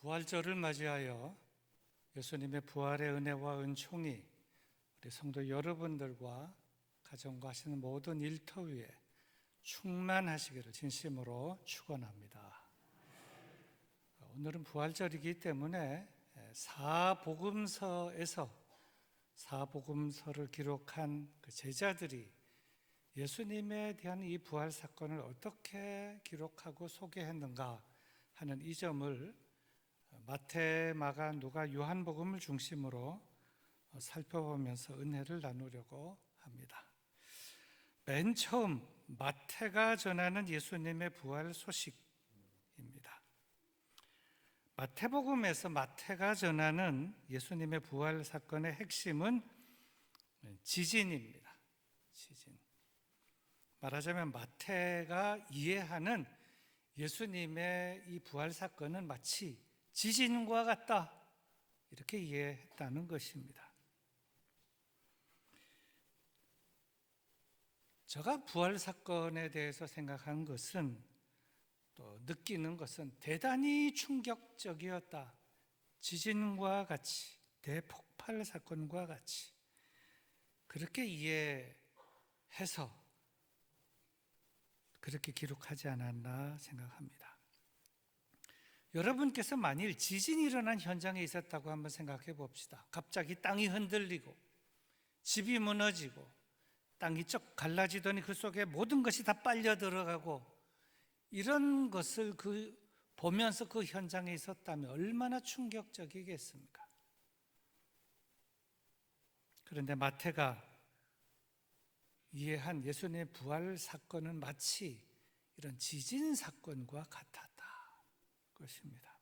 부활절을 맞이하여 예수님의 부활의 은혜와 은총이 우리 성도 여러분들과 가정과 하시는 모든 일터 위에 충만하시기를 진심으로 축원합니다. 오늘은 부활절이기 때문에 사복음서를 기록한 그 제자들이 예수님에 대한 이 부활 사건을 어떻게 기록하고 소개했는가 하는 이 점을 마태, 마가, 누가, 요한복음을 중심으로 살펴보면서 은혜를 나누려고 합니다. 맨 처음 마태가 전하는 예수님의 부활 소식입니다. 마태복음에서 마태가 전하는 예수님의 부활 사건의 핵심은 지진입니다. 지진. 말하자면 마태가 이해하는 예수님의 이 부활 사건은 마치 지진과 같다, 이렇게 이해했다는 것입니다. 제가 부활 사건에 대해서 생각한 것은, 또 느끼는 것은 대단히 충격적이었다. 지진과 같이, 대폭발 사건과 같이 그렇게 이해해서 그렇게 기록하지 않았나 생각합니다. 여러분께서 만일 지진이 일어난 현장에 있었다고 한번 생각해 봅시다. 갑자기 땅이 흔들리고 집이 무너지고 땅이 쩍 갈라지더니 그 속에 모든 것이 다 빨려 들어가고, 이런 것을 보면서 그 현장에 있었다면 얼마나 충격적이겠습니까? 그런데 마태가 이해한 예수님의 부활 사건은 마치 이런 지진 사건과 같았다 것입니다.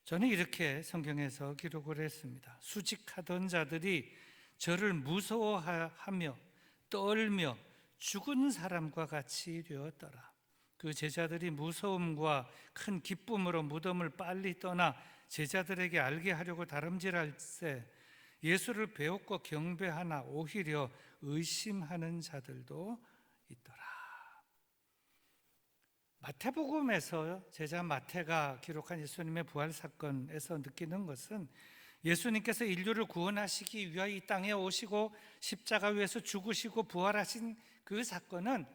저는 이렇게 성경에서 기록을 했습니다. 수직하던 자들이 저를 무서워하며 떨며 죽은 사람과 같이 되었더라. 그 제자들이 무서움과 큰 기쁨으로 무덤을 빨리 떠나 제자들에게 알게 하려고 다름질할세 예수를 배웠고 경배하나 오히려 의심하는 자들도 있더라. 마태복음에서 제자 마태가 기록한 예수님의 부활 사건에서 느끼는 것은, 예수님께서 인류를 구원하시기 위하여 이 땅에 오시고 십자가 위에서 죽으시고 부활하신 그 사건은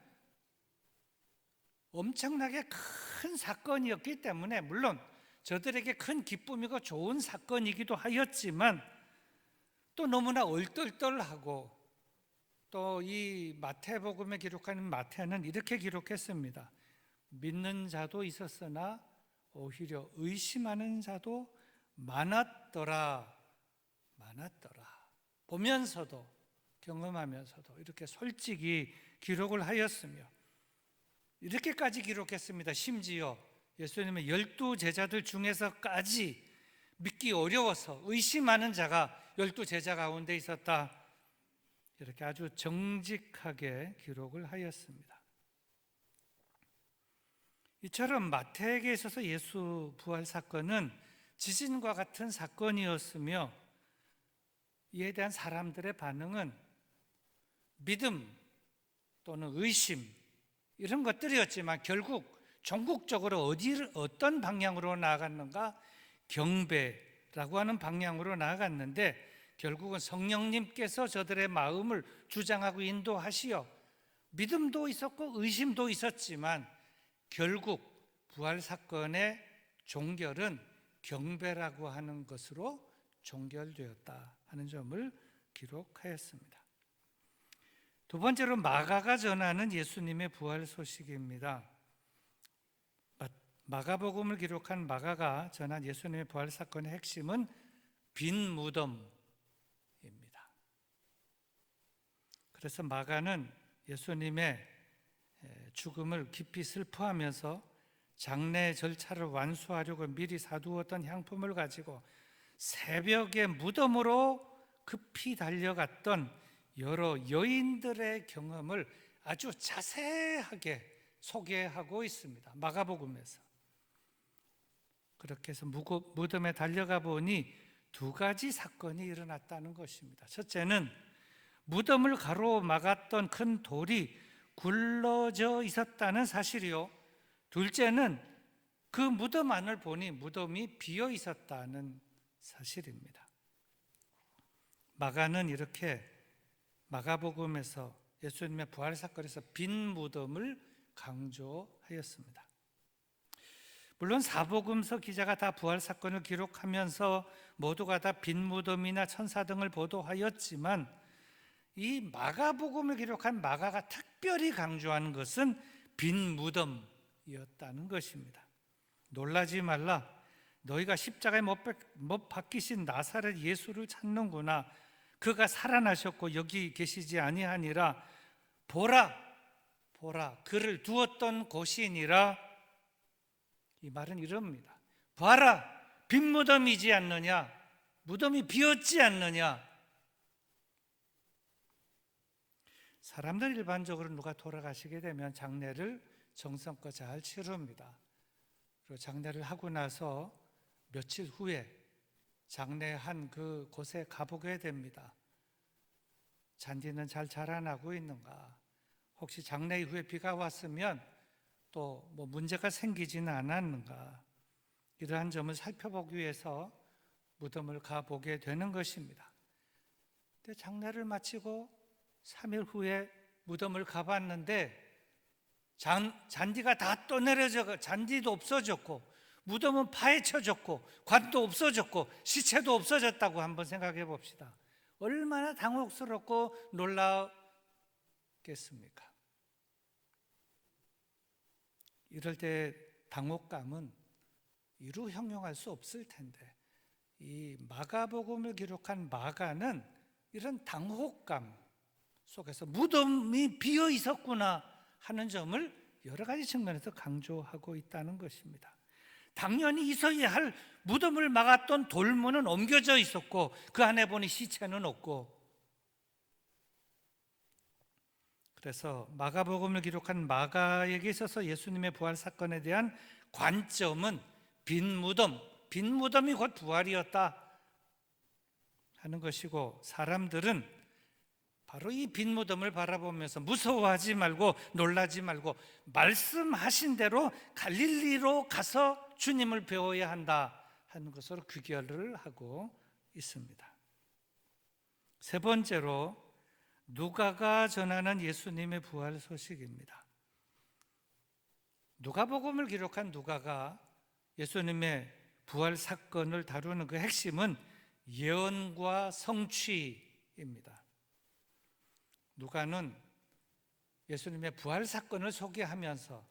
엄청나게 큰 사건이었기 때문에, 물론 저들에게 큰 기쁨이고 좋은 사건이기도 하였지만, 또 너무나 얼떨떨하고, 또 이 마태복음에 기록하는 마태는 이렇게 기록했습니다. 믿는 자도 있었으나 오히려 의심하는 자도 많았더라. 보면서도 경험하면서도 이렇게 솔직히 기록을 하였으며, 이렇게까지 기록했습니다. 심지어 예수님의 12 제자들 중에서까지 믿기 어려워서 의심하는 자가 12 제자 가운데 있었다, 이렇게 아주 정직하게 기록을 하였습니다. 이처럼 마태에게 있어서 예수 부활 사건은 지진과 같은 사건이었으며, 이에 대한 사람들의 반응은 믿음 또는 의심, 이런 것들이었지만 결국 종국적으로 어떤 방향으로 나아갔는가? 경배라고 하는 방향으로 나아갔는데, 결국은 성령님께서 저들의 마음을 주장하고 인도하시어 믿음도 있었고 의심도 있었지만 결국 부활 사건의 종결은 경배라고 하는 것으로 종결되었다 하는 점을 기록하였습니다. 두 번째로 마가가 전하는 예수님의 부활 소식입니다. 마가복음을 기록한 마가가 전한 예수님의 부활 사건의 핵심은 빈 무덤입니다. 그래서 마가는 예수님의 죽음을 깊이 슬퍼하면서 장례 절차를 완수하려고 미리 사두었던 향품을 가지고 새벽에 무덤으로 급히 달려갔던 여러 여인들의 경험을 아주 자세하게 소개하고 있습니다. 마가복음에서. 그렇게 해서 무덤에 달려가 보니 두 가지 사건이 일어났다는 것입니다. 첫째는 무덤을 가로막았던 큰 돌이 굴러져 있었다는 사실이요, 둘째는 그 무덤 안을 보니 무덤이 비어 있었다는 사실입니다. 마가는 이렇게 마가복음에서 예수님의 부활 사건에서 빈 무덤을 강조하였습니다. 물론 사복음서 기자가 다 부활 사건을 기록하면서 모두가 다 빈 무덤이나 천사 등을 보도하였지만 이 마가복음을 기록한 마가가 특별히 강조하는 것은 빈 무덤이었다는 것입니다. 놀라지 말라. 너희가 십자가에 못 박히신 나사렛 예수를 찾는구나. 그가 살아나셨고 여기 계시지 아니하니라. 보라 그를 두었던 곳이니라. 이 말은 이럽니다. 봐라, 빈 무덤이지 않느냐? 무덤이 비었지 않느냐? 사람들 일반적으로 누가 돌아가시게 되면 장례를 정성껏 잘 치릅니다. 그리고 장례를 하고 나서 며칠 후에 장례한 그 곳에 가보게 됩니다. 잔디는 잘 자라나고 있는가? 혹시 장례 이후에 비가 왔으면 또 뭐 문제가 생기지는 않았는가? 이러한 점을 살펴보기 위해서 무덤을 가보게 되는 것입니다. 근데 장례를 마치고 3일 후에 무덤을 가봤는데 잔디가 다 떠내려져, 잔디도 없어졌고 무덤은 파헤쳐졌고 관도 없어졌고 시체도 없어졌다고 한번 생각해 봅시다. 얼마나 당혹스럽고 놀라겠습니까? 이럴 때 당혹감은 이루 형용할 수 없을 텐데 이 마가복음을 기록한 마가는 이런 당혹감 속에서 무덤이 비어 있었구나 하는 점을 여러 가지 측면에서 강조하고 있다는 것입니다. 당연히 있어야 할 무덤을 막았던 돌문은 옮겨져 있었고 그 안에 보니 시체는 없고, 그래서 마가복음을 기록한 마가에게 있어서 예수님의 부활 사건에 대한 관점은 빈 무덤이 곧 부활이었다 하는 것이고, 사람들은 바로 이 빈 무덤을 바라보면서 무서워하지 말고 놀라지 말고 말씀하신 대로 갈릴리로 가서 주님을 배워야 한다 하는 것으로 귀결을 하고 있습니다. 세 번째로 누가가 전하는 예수님의 부활 소식입니다. 누가복음을 기록한 누가가 예수님의 부활 사건을 다루는 그 핵심은 예언과 성취입니다. 누가는 예수님의 부활 사건을 소개하면서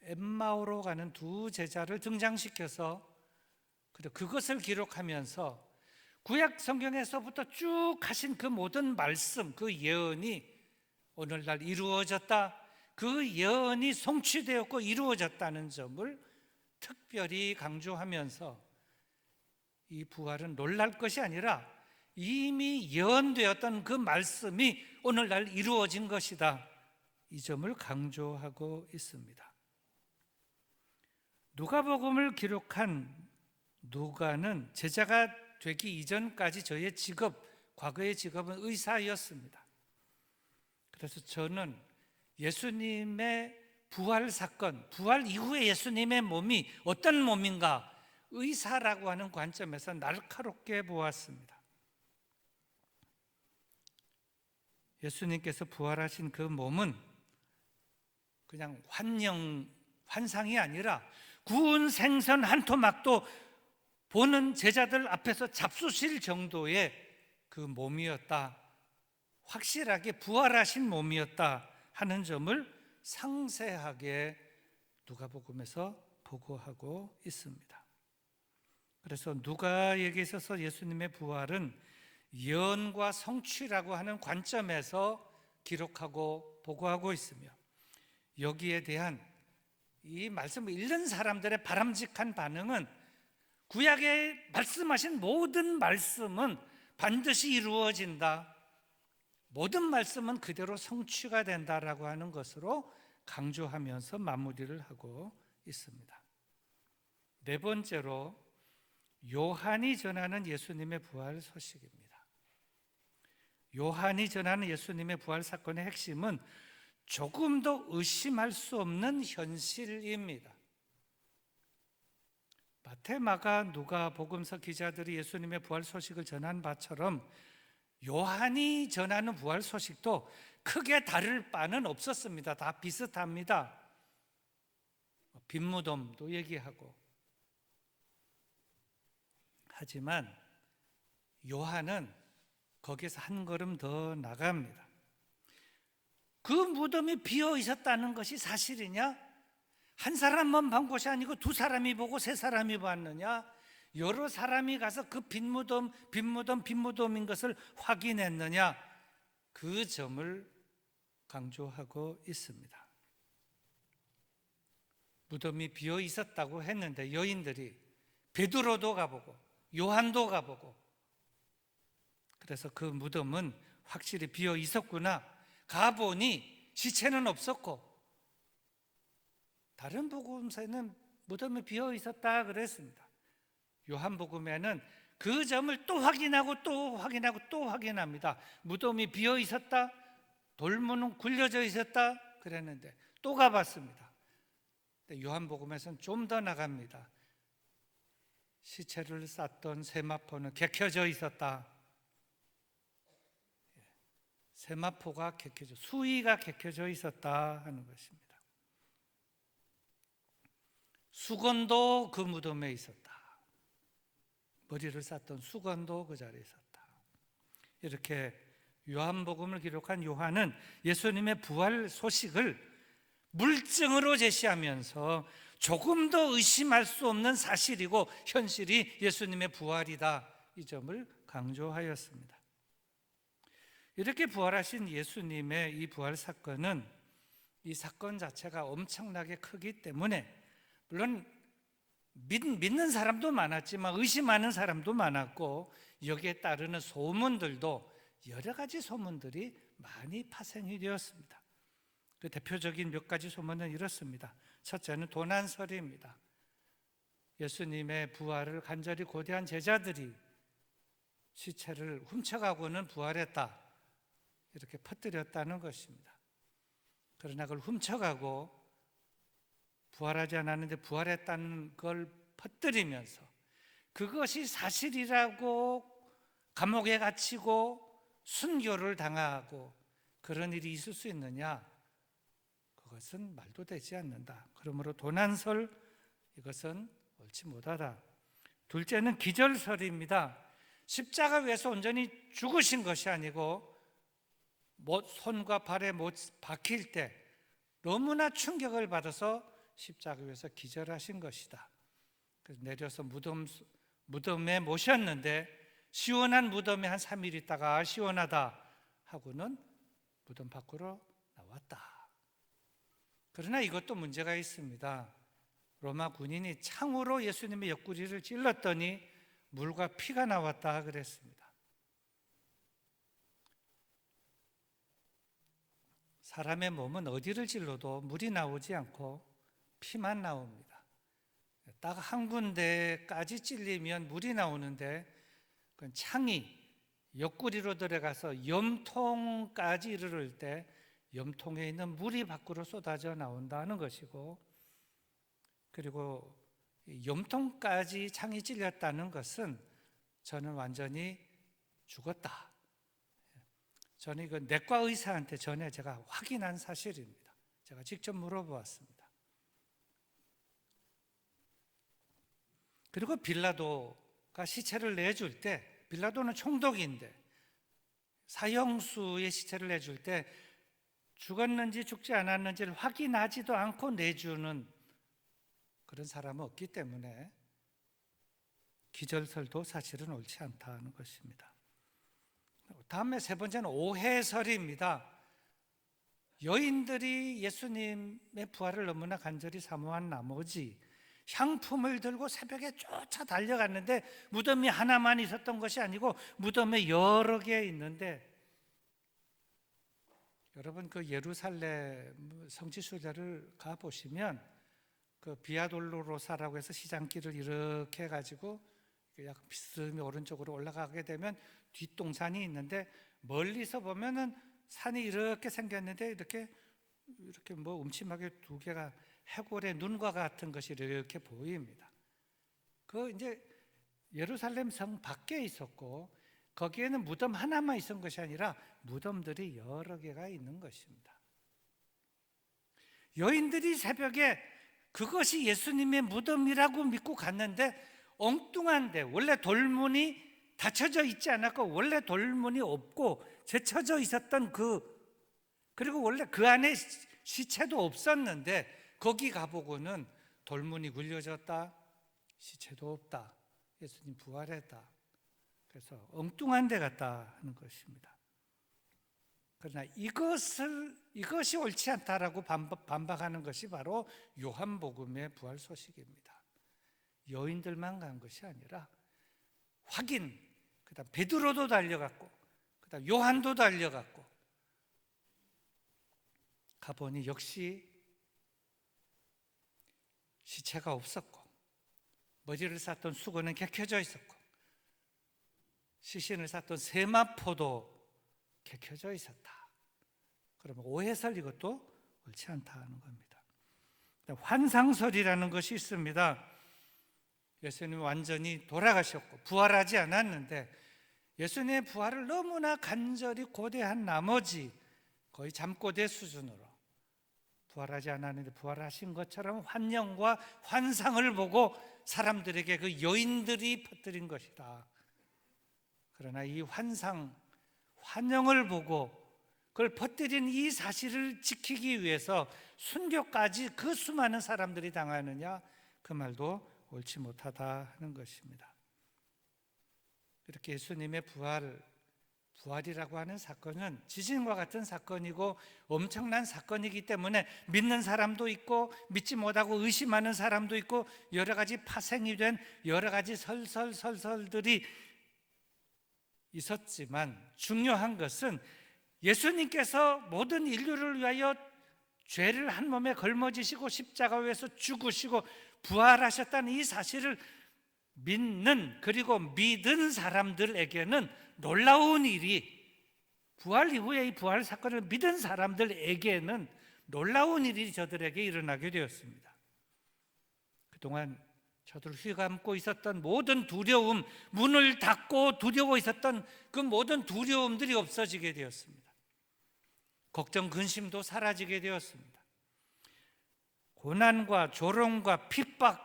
엠마오로 가는 두 제자를 등장시켜서 그리고 그것을 기록하면서 구약 성경에서부터 쭉 하신 그 모든 말씀, 그 예언이 오늘날 이루어졌다, 그 예언이 성취되었고 이루어졌다는 점을 특별히 강조하면서 이 부활은 놀랄 것이 아니라 이미 예언되었던 그 말씀이 오늘날 이루어진 것이다, 이 점을 강조하고 있습니다. 누가복음을 기록한 누가는 제자가 되기 이전까지 저의 과거의 직업은 의사였습니다. 그래서 저는 예수님의 부활 사건, 부활 이후에 예수님의 몸이 어떤 몸인가, 의사라고 하는 관점에서 날카롭게 보았습니다. 예수님께서 부활하신 그 몸은 그냥 환상이 아니라 구운 생선 한 토막도 보는 제자들 앞에서 잡수실 정도의 그 몸이었다, 확실하게 부활하신 몸이었다 하는 점을 상세하게 누가복음에서 보고하고 있습니다. 그래서 누가에게 있어서 예수님의 부활은 예언과 성취라고 하는 관점에서 기록하고 보고하고 있으며, 여기에 대한 이 말씀을 읽는 사람들의 바람직한 반응은 구약에 말씀하신 모든 말씀은 반드시 이루어진다, 모든 말씀은 그대로 성취가 된다라고 하는 것으로 강조하면서 마무리를 하고 있습니다. 네 번째로 요한이 전하는 예수님의 부활 소식입니다. 요한이 전하는 예수님의 부활 사건의 핵심은 조금도 의심할 수 없는 현실입니다. 마태, 마가, 누가, 복음서 기자들이 예수님의 부활 소식을 전한 바처럼 요한이 전하는 부활 소식도 크게 다를 바는 없었습니다. 다 비슷합니다. 빈무덤도 얘기하고. 하지만 요한은 거기서 한 걸음 더 나갑니다. 그 무덤이 비어 있었다는 것이 사실이냐? 한 사람만 본 것이 아니고 두 사람이 보고 세 사람이 봤느냐? 여러 사람이 가서 그 빈무덤인 것을 확인했느냐? 그 점을 강조하고 있습니다. 무덤이 비어 있었다고 했는데 여인들이 베드로도 가보고 요한도 가보고, 그래서 그 무덤은 확실히 비어 있었구나, 가보니 시체는 없었고, 다른 복음서에는 무덤이 비어 있었다 그랬습니다. 요한복음에는 그 점을 또 확인하고 또 확인하고 또 확인합니다. 무덤이 비어 있었다, 돌문은 굴려져 있었다 그랬는데 또 가봤습니다. 요한복음에서는 좀 더 나갑니다. 시체를 쌌던 세마포는 개켜져 있었다. 세마포가 개켜져, 수의가 개켜져 있었다 하는 것입니다. 수건도 그 무덤에 있었다. 머리를 쌌던 수건도 그 자리에 있었다. 이렇게 요한복음을 기록한 요한은 예수님의 부활 소식을 물증으로 제시하면서 조금 더 의심할 수 없는 사실이고 현실이 예수님의 부활이다, 이 점을 강조하였습니다. 이렇게 부활하신 예수님의 이 부활 사건은, 이 사건 자체가 엄청나게 크기 때문에 물론 믿는 사람도 많았지만 의심하는 사람도 많았고, 여기에 따르는 소문들도 여러 가지 소문들이 많이 파생이 되었습니다. 그 대표적인 몇 가지 소문은 이렇습니다. 첫째는 도난설입니다. 예수님의 부활을 간절히 고대한 제자들이 시체를 훔쳐가고는 부활했다, 이렇게 퍼뜨렸다는 것입니다. 그러나 그걸 훔쳐가고 부활하지 않았는데 부활했다는 걸 퍼뜨리면서 그것이 사실이라고 감옥에 갇히고 순교를 당하고 그런 일이 있을 수 있느냐? 그것은 말도 되지 않는다. 그러므로 도난설, 이것은 옳지 못하다. 둘째는 기절설입니다. 십자가 위에서 온전히 죽으신 것이 아니고 손과 발에 못 박힐 때 너무나 충격을 받아서 십자가 위에서 기절하신 것이다. 그래서 내려서 무덤에 모셨는데 시원한 무덤에 한 3일 있다가 시원하다 하고는 무덤 밖으로 나왔다. 그러나 이것도 문제가 있습니다. 로마 군인이 창으로 예수님의 옆구리를 찔렀더니 물과 피가 나왔다 그랬습니다. 사람의 몸은 어디를 찔러도 물이 나오지 않고 피만 나옵니다. 딱 한 군데까지 찔리면 물이 나오는데 그 창이 옆구리로 들어가서 염통까지 이르를 때 염통에 있는 물이 밖으로 쏟아져 나온다는 것이고, 그리고 염통까지 창이 찔렸다는 것은 저는 완전히 죽었다. 저는 이거 내과 의사한테 전에 제가 확인한 사실입니다. 제가 직접 물어보았습니다. 그리고 빌라도가 시체를 내줄 때, 빌라도는 총독인데 사형수의 시체를 내줄 때 죽었는지 죽지 않았는지를 확인하지도 않고 내주는 그런 사람은 없기 때문에 기절설도 사실은 옳지 않다는 것입니다. 다음에 세 번째는 오해설입니다. 여인들이 예수님의 부활을 너무나 간절히 사모한 나머지 향품을 들고 새벽에 쫓아 달려갔는데 무덤이 하나만 있었던 것이 아니고 무덤에 여러 개 있는데, 여러분 그 예루살렘 성지순례를 가보시면 그 비아돌로로사라고 해서 시장길을 이렇게 해가지고 약간 비스듬히 오른쪽으로 올라가게 되면 뒷동산이 있는데, 멀리서 보면은 산이 이렇게 생겼는데 이렇게 뭐 음침하게 두 개가 해골의 눈과 같은 것이 이렇게 보입니다. 그 이제 예루살렘 성 밖에 있었고 거기에는 무덤 하나만 있었던 것이 아니라 무덤들이 여러 개가 있는 것입니다. 여인들이 새벽에 그것이 예수님의 무덤이라고 믿고 갔는데 엉뚱한데, 원래 돌문이 닫혀져 있지 않았고 원래 돌문이 없고 제쳐져 있었던 그리고 원래 그 안에 시체도 없었는데 거기 가보고는 돌문이 굴려졌다, 시체도 없다, 예수님 부활했다. 그래서 엉뚱한 데 갔다 하는 것입니다. 그러나 이것이 옳지 않다라고 반박하는 것이 바로 요한복음의 부활 소식입니다. 여인들만 간 것이 아니라 확인, 그다음 베드로도 달려갔고, 그다음 요한도 달려갔고, 가보니 역시 시체가 없었고, 머리를 쌌던 수건은 개켜져 있었고, 시신을 쌌던 세마포도 개켜져 있었다. 그러면 오해설 이것도 옳지 않다는 겁니다. 환상설이라는 것이 있습니다. 예수님이 완전히 돌아가셨고 부활하지 않았는데 예수님의 부활을 너무나 간절히 고대한 나머지 거의 잠꼬대 수준으로 부활하지 않았는데 부활하신 것처럼 환영과 환상을 보고 사람들에게 그 여인들이 퍼뜨린 것이다. 그러나 이 환영을 보고 그걸 퍼뜨린 이 사실을 지키기 위해서 순교까지 그 수많은 사람들이 당하느냐, 그 말도 옳지 못하다 하는 것입니다. 이렇게 예수님의 부활이라고 하는 사건은 지진과 같은 사건이고 엄청난 사건이기 때문에 믿는 사람도 있고 믿지 못하고 의심하는 사람도 있고 여러 가지 파생이 된 여러 가지 설설들이 있었지만 중요한 것은 예수님께서 모든 인류를 위하여 죄를 한 몸에 걸머지시고 십자가 위에서 죽으시고 부활하셨다는 이 사실을 믿는, 그리고 믿은 사람들에게는 놀라운 일이, 부활 이후에 이 부활 사건을 믿은 사람들에게는 놀라운 일이 저들에게 일어나게 되었습니다. 그동안 저들 휘감고 있었던 모든 두려움, 문을 닫고 두려워 있었던 그 모든 두려움들이 없어지게 되었습니다. 걱정, 근심도 사라지게 되었습니다. 고난과 조롱과 핍박,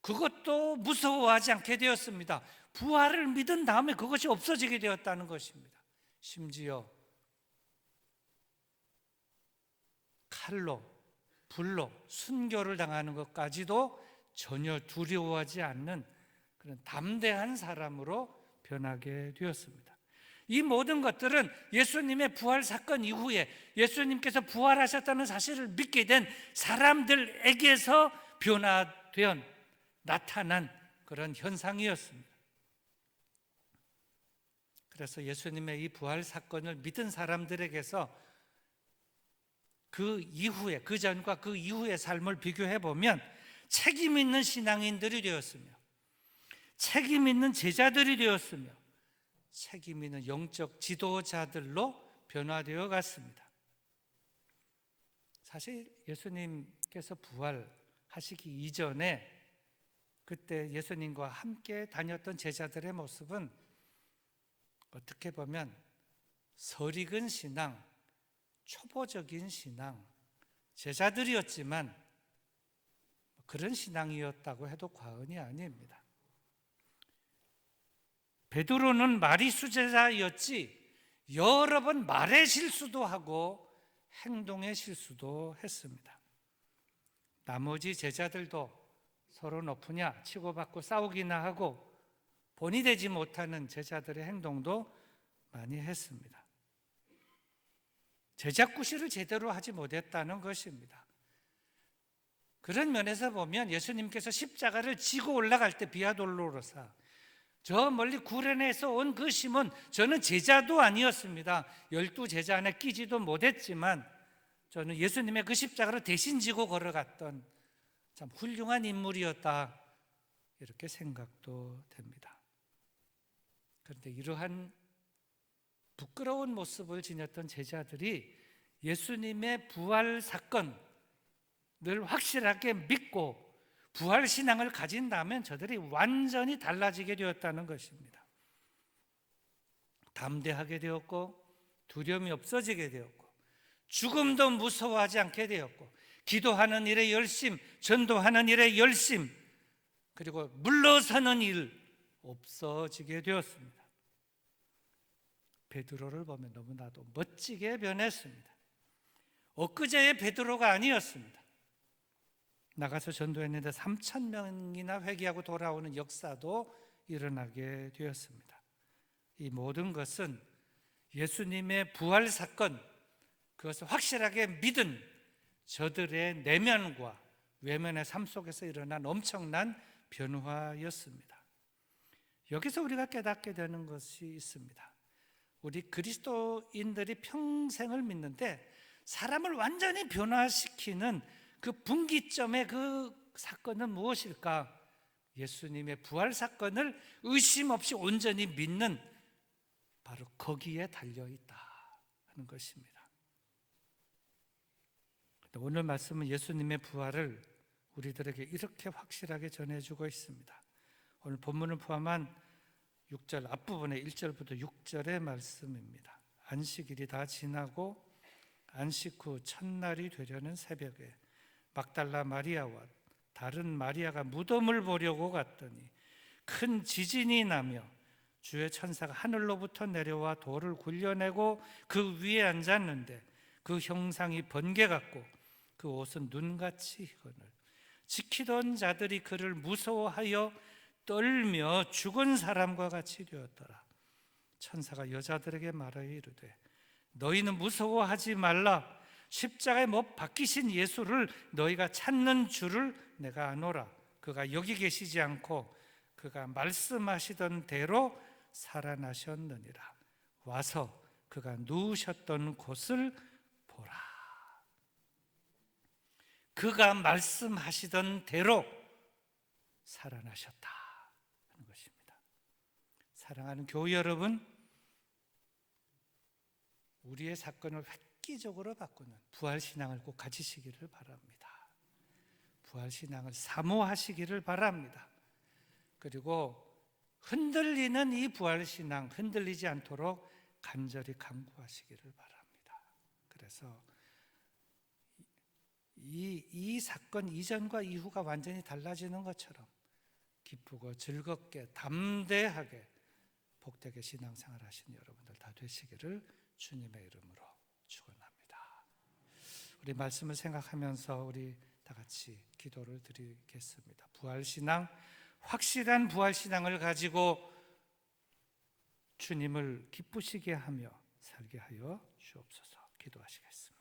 그것도 무서워하지 않게 되었습니다. 부활을 믿은 다음에 그것이 없어지게 되었다는 것입니다. 심지어 칼로, 불로 순교를 당하는 것까지도 전혀 두려워하지 않는 그런 담대한 사람으로 변하게 되었습니다. 이 모든 것들은 예수님의 부활 사건 이후에 예수님께서 부활하셨다는 사실을 믿게 된 사람들에게서 변화되어 나타난 그런 현상이었습니다. 그래서 예수님의 이 부활 사건을 믿은 사람들에게서 그 이후에, 그 전과 그 이후의 삶을 비교해 보면 책임 있는 신앙인들이 되었으며 책임 있는 제자들이 되었으며 책임 있는 영적 지도자들로 변화되어 갔습니다. 사실 예수님께서 부활하시기 이전에 그때 예수님과 함께 다녔던 제자들의 모습은 어떻게 보면 설익은 신앙, 초보적인 신앙, 제자들이었지만 그런 신앙이었다고 해도 과언이 아닙니다. 베드로는 말이 수제자였지 여러 번 말의 실수도 하고 행동의 실수도 했습니다. 나머지 제자들도 서로 높으냐 치고받고 싸우기나 하고 본이 되지 못하는 제자들의 행동도 많이 했습니다. 제자구실을 제대로 하지 못했다는 것입니다. 그런 면에서 보면 예수님께서 십자가를 지고 올라갈 때 비아돌로로사, 저 멀리 구레네에서 온 그 시몬, 저는 제자도 아니었습니다. 12제자 안에 끼지도 못했지만 저는 예수님의 그 십자가를 대신 지고 걸어갔던 참 훌륭한 인물이었다, 이렇게 생각도 됩니다. 그런데 이러한 부끄러운 모습을 지녔던 제자들이 예수님의 부활 사건을 확실하게 믿고 부활 신앙을 가진다면 저들이 완전히 달라지게 되었다는 것입니다. 담대하게 되었고, 두려움이 없어지게 되었고, 죽음도 무서워하지 않게 되었고, 기도하는 일에 열심, 전도하는 일에 열심, 그리고 물러서는 일 없어지게 되었습니다. 베드로를 보면 너무나도 멋지게 변했습니다. 엊그제의 베드로가 아니었습니다. 나가서 전도했는데 3,000명이나 회개하고 돌아오는 역사도 일어나게 되었습니다. 이 모든 것은 예수님의 부활 사건, 그것을 확실하게 믿은 저들의 내면과 외면의 삶 속에서 일어난 엄청난 변화였습니다. 여기서 우리가 깨닫게 되는 것이 있습니다. 우리 그리스도인들이 평생을 믿는데 사람을 완전히 변화시키는 그 분기점의 그 사건은 무엇일까? 예수님의 부활 사건을 의심 없이 온전히 믿는 바로 거기에 달려있다 하는 것입니다. 오늘 말씀은 예수님의 부활을 우리들에게 이렇게 확실하게 전해주고 있습니다. 오늘 본문을 포함한 6절 앞부분의 1절부터 6절의 말씀입니다. 안식일이 다 지나고 안식 후 첫날이 되려는 새벽에 막달라 마리아와 다른 마리아가 무덤을 보려고 갔더니 큰 지진이 나며 주의 천사가 하늘로부터 내려와 돌을 굴려내고 그 위에 앉았는데 그 형상이 번개 같고 그 옷은 눈같이 희건을 지키던 자들이 그를 무서워하여 떨며 죽은 사람과 같이 되었더라. 천사가 여자들에게 말하여 이르되 너희는 무서워하지 말라. 십자가에 못 박히신 예수를 너희가 찾는 줄을 내가 아노라. 그가 여기 계시지 않고 그가 말씀하시던 대로 살아나셨느니라. 와서 그가 누우셨던 곳을 보라. 그가 말씀하시던 대로 살아나셨다 하는 것입니다. 사랑하는 교회 여러분, 우리의 사건을 획기적으로 바꾸는 부활신앙을 꼭 가지시기를 바랍니다. 부활신앙을 사모하시기를 바랍니다. 그리고 흔들리는 이 부활신앙 흔들리지 않도록 간절히 간구하시기를 바랍니다. 그래서 이 사건 이전과 이후가 완전히 달라지는 것처럼 기쁘고 즐겁게 담대하게 복되게 신앙생활 하시는 여러분들 다 되시기를 주님의 이름으로 축원합니다. 우리 말씀을 생각하면서 우리 다 같이 기도를 드리겠습니다. 부활신앙, 확실한 부활신앙을 가지고 주님을 기쁘시게 하며 살게 하여 주옵소서. 기도하시겠습니다.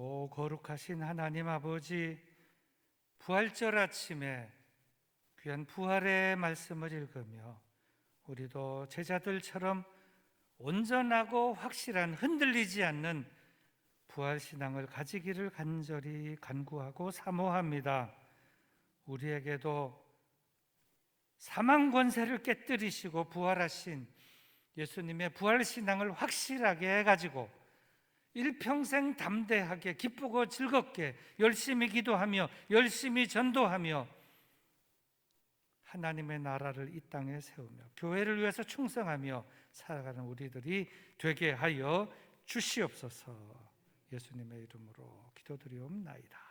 오 거룩하신 하나님 아버지, 부활절 아침에 귀한 부활의 말씀을 읽으며 우리도 제자들처럼 온전하고 확실한 흔들리지 않는 부활신앙을 가지기를 간절히 간구하고 사모합니다. 우리에게도 사망 권세를 깨뜨리시고 부활하신 예수님의 부활신앙을 확실하게 가지고 일평생 담대하게 기쁘고 즐겁게 열심히 기도하며 열심히 전도하며 하나님의 나라를 이 땅에 세우며 교회를 위해서 충성하며 살아가는 우리들이 되게 하여 주시옵소서. 예수님의 이름으로 기도드리옵나이다.